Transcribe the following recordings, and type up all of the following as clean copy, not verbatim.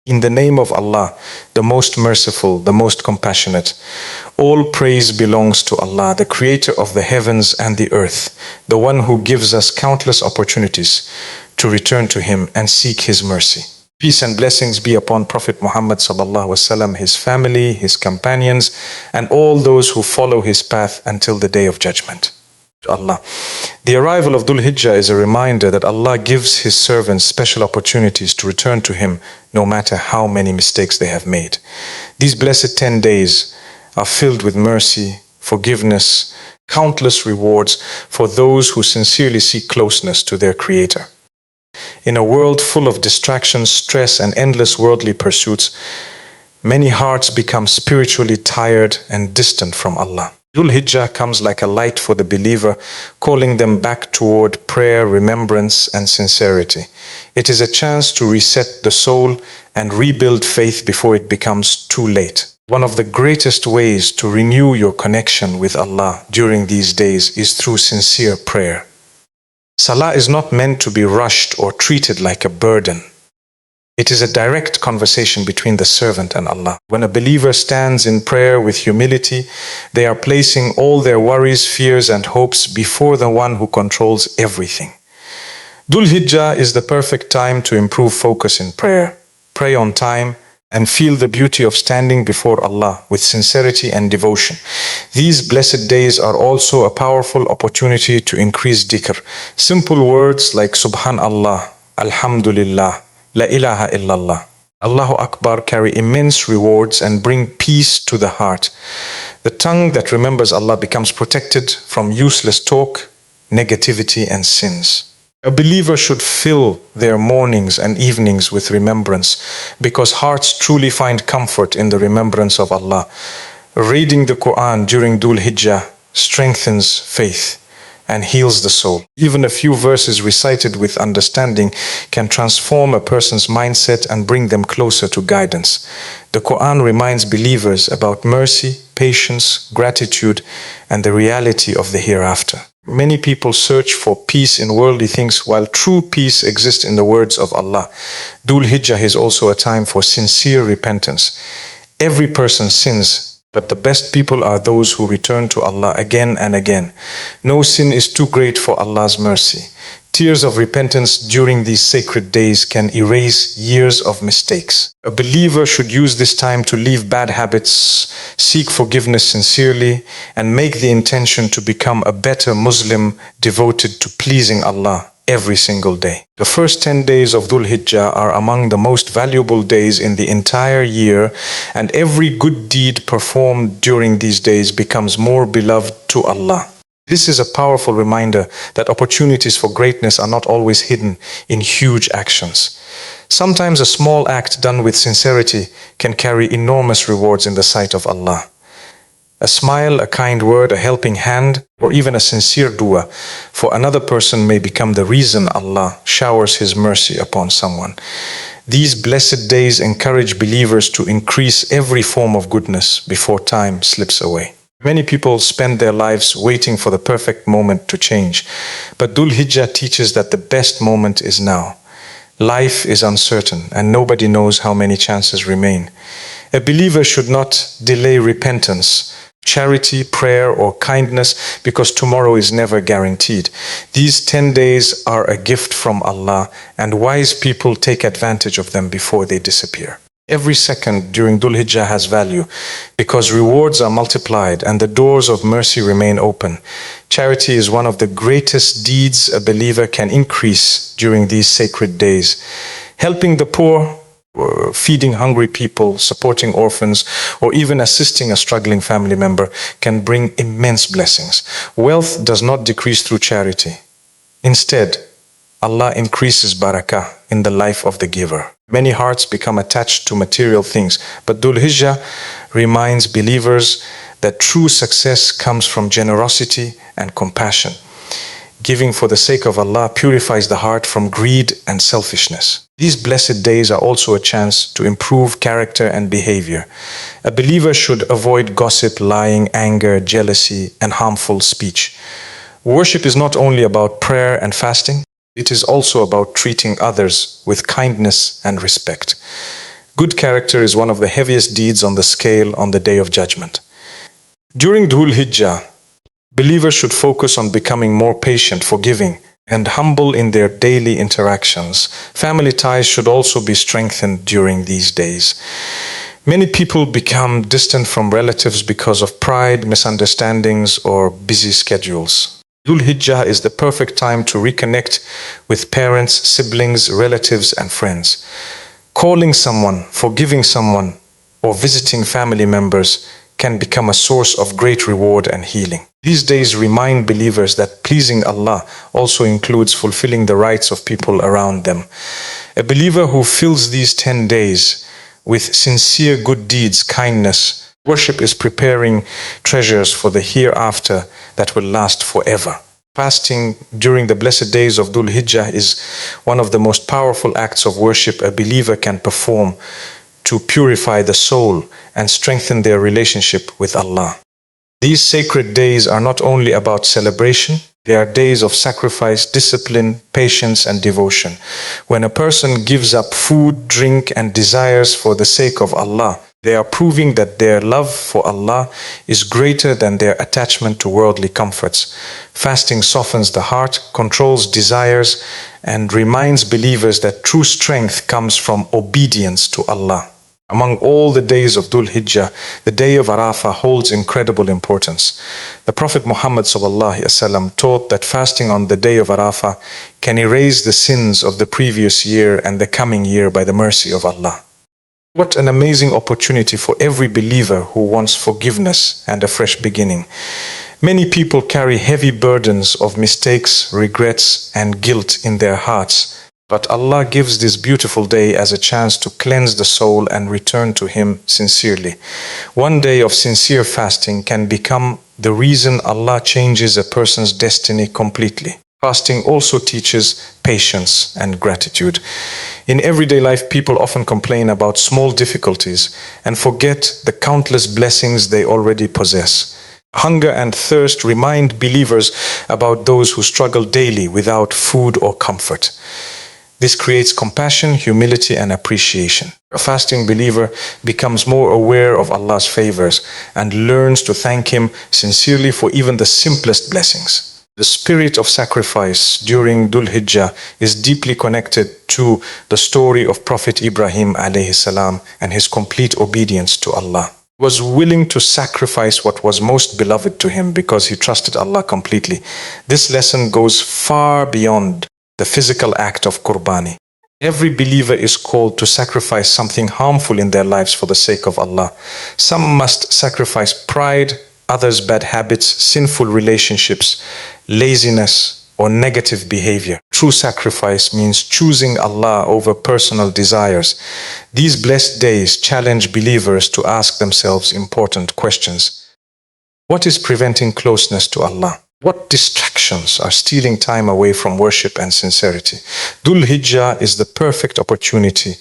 In the name of Allah, the most merciful, the most compassionate. All praise belongs to Allah, the creator of the heavens and the earth, the one who gives us countless opportunities to return to Him and seek His mercy. Peace and blessings be upon Prophet Muhammad sallallahu alaihi wasallam, his family, his companions, and all those who follow his path until the day of judgment. Allah. The arrival of Dhul Hijjah is a reminder that Allah gives His servants special opportunities to return to Him no matter how many mistakes they have made. These blessed 10 days are filled with mercy, forgiveness, countless rewards for those who sincerely seek closeness to their Creator. In a world full of distractions, stress, and endless worldly pursuits, many hearts become spiritually tired and distant from Allah. Dhul Hijjah comes like a light for the believer, calling them back toward prayer, remembrance, and sincerity. It is a chance to reset the soul and rebuild faith before it becomes too late. One of the greatest ways to renew your connection with Allah during these days is through sincere prayer. Salah is not meant to be rushed or treated like a burden. It is a direct conversation between the servant and Allah. When a believer stands in prayer with humility, they are placing all their worries, fears, and hopes before the one who controls everything. Dhul Hijjah is the perfect time to improve focus in prayer, pray on time, and feel the beauty of standing before Allah with sincerity and devotion. These blessed days are also a powerful opportunity to increase dhikr. Simple words like Subhanallah, Alhamdulillah, La ilaha illallah, Allahu Akbar carry immense rewards and bring peace to the heart. The tongue that remembers Allah becomes protected from useless talk, negativity, and sins. A believer should fill their mornings and evenings with remembrance, because hearts truly find comfort in the remembrance of Allah. Reading the Quran during Dhul Hijjah strengthens faith and heals the soul. Even a few verses recited with understanding can transform a person's mindset and bring them closer to guidance. The Quran reminds believers about mercy, patience, gratitude, and the reality of the hereafter. Many people search for peace in worldly things, while true peace exists in the words of Allah. Dhul Hijjah is also a time for sincere repentance. Every person sins, but the best people are those who return to Allah again and again. No sin is too great for Allah's mercy. Tears of repentance during these sacred days can erase years of mistakes. A believer should use this time to leave bad habits, seek forgiveness sincerely, and make the intention to become a better Muslim devoted to pleasing Allah every single day. The first 10 days of Dhul Hijjah are among the most valuable days in the entire year, and every good deed performed during these days becomes more beloved to Allah. This is a powerful reminder that opportunities for greatness are not always hidden in huge actions. Sometimes a small act done with sincerity can carry enormous rewards in the sight of Allah. A smile, a kind word, a helping hand, or even a sincere dua for another person may become the reason Allah showers His mercy upon someone. These blessed days encourage believers to increase every form of goodness before time slips away. Many people spend their lives waiting for the perfect moment to change, but Dhul Hijjah teaches that the best moment is now. Life is uncertain and nobody knows how many chances remain. A believer should not delay repentance, charity, prayer, or kindness, because tomorrow is never guaranteed. These 10 days are a gift from Allah, and wise people take advantage of them before they disappear. Every second during Dhul Hijjah has value, because rewards are multiplied and the doors of mercy remain open. Charity is one of the greatest deeds a believer can increase during these sacred days. Helping the poor, feeding hungry people, supporting orphans, or even assisting a struggling family member can bring immense blessings. Wealth does not decrease through charity. Instead, Allah increases barakah in the life of the giver. Many hearts become attached to material things, but Dhul Hijjah reminds believers that true success comes from generosity and compassion. Giving for the sake of Allah purifies the heart from greed and selfishness. These blessed days are also a chance to improve character and behavior. A believer should avoid gossip, lying, anger, jealousy, and harmful speech. Worship is not only about prayer and fasting, it is also about treating others with kindness and respect. Good character is one of the heaviest deeds on the scale on the Day of Judgment. During Dhul Hijjah, believers should focus on becoming more patient, forgiving, and humble in their daily interactions. Family ties should also be strengthened during these days. Many people become distant from relatives because of pride, misunderstandings, or busy schedules. Dhul Hijjah is the perfect time to reconnect with parents, siblings, relatives, and friends. Calling someone, forgiving someone, or visiting family members can become a source of great reward and healing. These days remind believers that pleasing Allah also includes fulfilling the rights of people around them. A believer who fills these 10 days with sincere good deeds, kindness, worship is preparing treasures for the hereafter that will last forever. Fasting during the blessed days of Dhul Hijjah is one of the most powerful acts of worship a believer can perform to purify the soul and strengthen their relationship with Allah. These sacred days are not only about celebration, they are days of sacrifice, discipline, patience, and devotion. When a person gives up food, drink, and desires for the sake of Allah, they are proving that their love for Allah is greater than their attachment to worldly comforts. Fasting softens the heart, controls desires, and reminds believers that true strength comes from obedience to Allah. Among all the days of Dhul Hijjah, the day of Arafah holds incredible importance. The Prophet Muhammad ﷺ taught that fasting on the day of Arafah can erase the sins of the previous year and the coming year by the mercy of Allah. What an amazing opportunity for every believer who wants forgiveness and a fresh beginning. Many people carry heavy burdens of mistakes, regrets, and guilt in their hearts. But Allah gives this beautiful day as a chance to cleanse the soul and return to Him sincerely. One day of sincere fasting can become the reason Allah changes a person's destiny completely. Fasting also teaches patience and gratitude. In everyday life, people often complain about small difficulties and forget the countless blessings they already possess. Hunger and thirst remind believers about those who struggle daily without food or comfort. This creates compassion, humility, and appreciation. A fasting believer becomes more aware of Allah's favors and learns to thank Him sincerely for even the simplest blessings. The spirit of sacrifice during Dhul Hijjah is deeply connected to the story of Prophet Ibrahim alayhi salam and his complete obedience to Allah. He was willing to sacrifice what was most beloved to him because he trusted Allah completely. This lesson goes far beyond the physical act of qurbani. Every believer is called to sacrifice something harmful in their lives for the sake of Allah. Some must sacrifice pride, others bad habits, sinful relationships, laziness, or negative behavior. True sacrifice means choosing Allah over personal desires. These blessed days challenge believers to ask themselves important questions. What is preventing closeness to Allah? What distractions are stealing time away from worship and sincerity? Dhul Hijjah is the perfect opportunity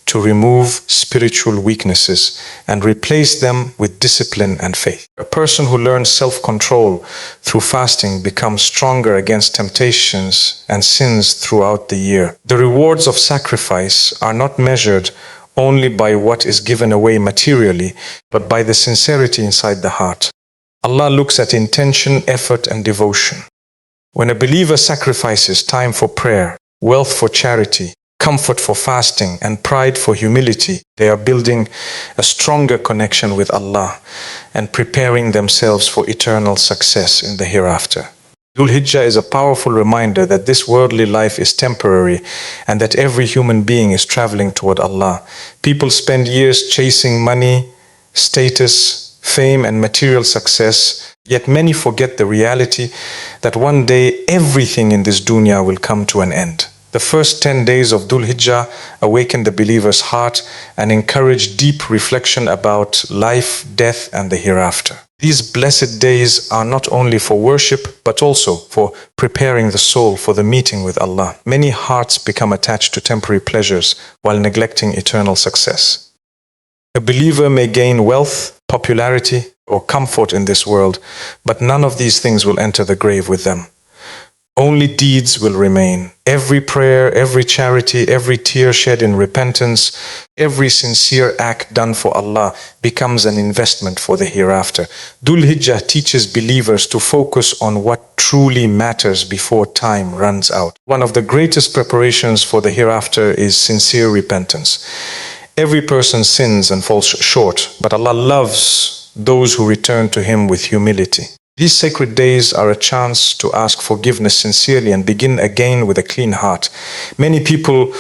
to remove spiritual weaknesses and replace them with discipline and faith. A person who learns self-control through fasting becomes stronger against temptations and sins throughout the year. The rewards of sacrifice are not measured only by what is given away materially, but by the sincerity inside the heart. Allah looks at intention, effort, and devotion. When a believer sacrifices time for prayer, wealth for charity, comfort for fasting, and pride for humility, they are building a stronger connection with Allah and preparing themselves for eternal success in the hereafter. Dhul Hijjah is a powerful reminder that this worldly life is temporary and that every human being is traveling toward Allah. People spend years chasing money, status, fame, and material success, yet many forget the reality that one day everything in this dunya will come to an end. The first 10 days of Dhul Hijjah awaken the believer's heart and encourage deep reflection about life, death, and the hereafter. These blessed days are not only for worship, but also for preparing the soul for the meeting with Allah. Many hearts become attached to temporary pleasures while neglecting eternal success. A believer may gain wealth, popularity, or comfort in this world, but none of these things will enter the grave with them. Only deeds will remain. Every prayer, every charity, every tear shed in repentance, every sincere act done for Allah becomes an investment for the hereafter. Dhul Hijjah teaches believers to focus on what truly matters before time runs out. One of the greatest preparations for the hereafter is sincere repentance. Every person sins and falls short, but Allah loves those who return to Him with humility. These sacred days are a chance to ask forgiveness sincerely and begin again with a clean heart. Many people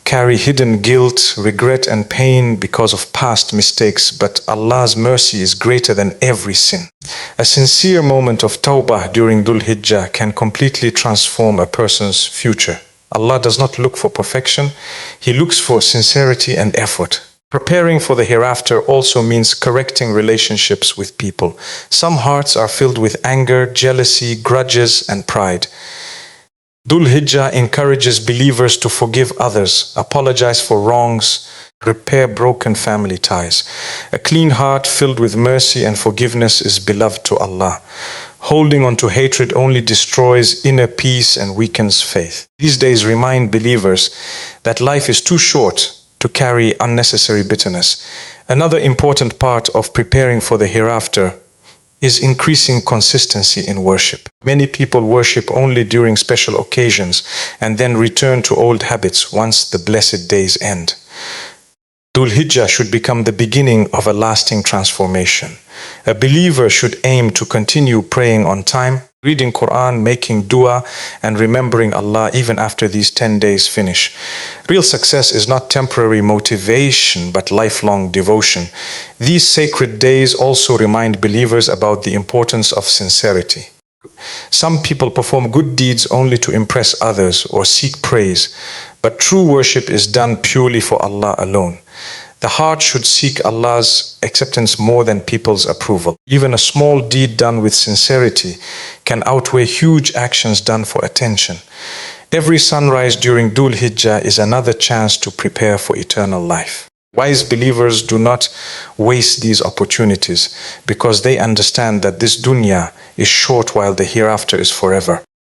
carry hidden guilt, regret and pain because of past mistakes, but Allah's mercy is greater than every sin. A sincere moment of tawbah during Dhul Hijjah can completely transform a person's future. Allah does not look for perfection, He looks for sincerity and effort. Preparing for the hereafter also means correcting relationships with people. Some hearts are filled with anger, jealousy, grudges, and pride. Dhul Hijjah encourages believers to forgive others, apologize for wrongs, repair broken family ties. A clean heart filled with mercy and forgiveness is beloved to Allah. Holding on to hatred only destroys inner peace and weakens faith. These days remind believers that life is too short to carry unnecessary bitterness. Another important part of preparing for the hereafter is increasing consistency in worship. Many people worship only during special occasions and then return to old habits once the blessed days end. Dhul Hijjah should become the beginning of a lasting transformation. A believer should aim to continue praying on time, reading Quran, making dua, and remembering Allah even after these 10 days finish. Real success is not temporary motivation, but lifelong devotion. These sacred days also remind believers about the importance of sincerity. Some people perform good deeds only to impress others or seek praise, but true worship is done purely for Allah alone. The heart should seek Allah's acceptance more than people's approval. Even a small deed done with sincerity can outweigh huge actions done for attention. Every sunrise during Dhul Hijjah is another chance to prepare for eternal life. Wise believers do not waste these opportunities because they understand that this dunya is short while the hereafter is forever.